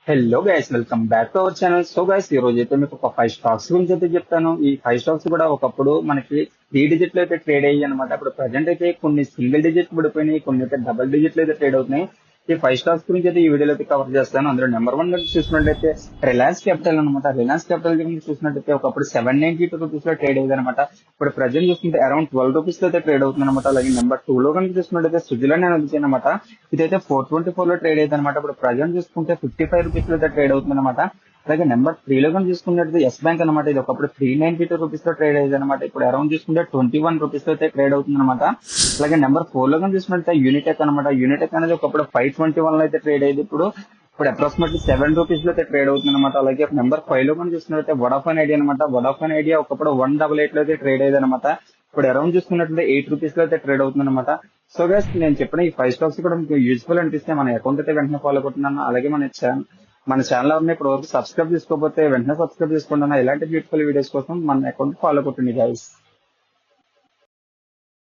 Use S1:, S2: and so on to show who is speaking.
S1: Hello guys, welcome back to our channel. So guys, ఈ రోజు అయితే మీకు ఒక 5 స్టాక్స్ గురించి అయితే చెప్తాను. ఈ 5 స్టాక్స్ కూడా ఒకప్పుడు మనకి 3 డిజిట్ లో అయితే ట్రేడ్ అయ్యాయి అనమాట. ఇప్పుడు ప్రజెంట్ అయితే కొన్ని సింగిల్ డిజిట్ పడిపోయినాయి, కొన్ని అయితే డబుల్ డిజిట్ లో అయితే ట్రేడ్ అవుతున్నాయి. ఈ 5 స్టాక్స్ గురించి అయితే ఈ వీడియోలో అయితే కవర్ చేస్తాను. అందులో నెంబర్ 1 గురించి చూసినట్లయితే రిలయన్స్ క్యాపిటల్ అనమాట. రిలయన్స్ క్యాపిటల్ గురించి చూసినట్లయితే ఒకప్పుడు 792 రూపీస్ లో ట్రేడ్ అయ్యేది అనమాట. ఇప్పుడు ప్రజెంట్ చూసుకుంటే అరౌండ్ 12 రూపీస్ లో అయితే ట్రేడ్ అవుతుంది అనమాట. అలాగే నెంబర్ 2 లో కనుక చూసినట్లయితే స్విట్జర్లాండ్ ఎనర్జీ అనమాట. ఇదైతే 424 లో ట్రేడ్ అయితే అనమాట. ఇప్పుడు ప్రజెంట్ చూసుకుంటే 55 రూపీస్ లో అయితే ట్రేడ్ అవుతుంది అనమాట. అలాగే నెంబర్ 3 లో కానీ చూసుకున్నట్టు ఎస్ బ్యాంక్ అనమాట. ఇది ఒకప్పుడు 392 రూపీస్ లో ట్రేడ్ అయ్యేది అనమాట. ఇప్పుడు అరౌండ్ చూసుకుంటే 21 రూపీస్ లో అయితే ట్రేడ్ అవుతుంది అనమాట. అలాగే నెంబర్ 4 లో కానీ చూసుకుంటే యూనిటెక్ అనమాట. యూనిటెక్ అనేది ఒకప్పుడు 521 లో అయితే ట్రేడ్ అయ్యేది. ఇప్పుడు అప్రాక్సిమేట్లీ 7 రూపీస్ లో అయితే ట్రేడ్ అవుతుంది అనమాట. అలాగే నెంబర్ 5 లో కానీ చూసుకున్నట్లయితే వడాఫోన్ ఐడియా అనమాట. వడాఫోన్ ఐడియా ఒకప్పుడు 188 లో అయితే ట్రేడ్ అయ్యేది అనమాట. ఇప్పుడు అరౌండ్ చూసుకున్నట్లయితే 8 రూపీస్ లో అయితే ట్రేడ్ అవుతుంది అనమాట. సో గైస్, నేను చెప్పిన ఈ 5 స్టాక్స్ కూడా మీకు యూజ్ఫుల్ అనిపిస్తే మన అకౌంట్ అయితే వెంటనే ఫాలో కొట్టున్నాను. అలాగే మన ఛానల్ ఎవరిని ఇప్పుడు వరకు సబ్స్క్రైబ్ చేసుకోకపోతే వెంటనే సబ్స్క్రైబ్ చేసుకుంటున్నా. ఇలాంటి బ్యూటిఫుల్ వీడియోస్ కోసం మన అకౌంట్ ఫాలో కొట్టండి గైస్.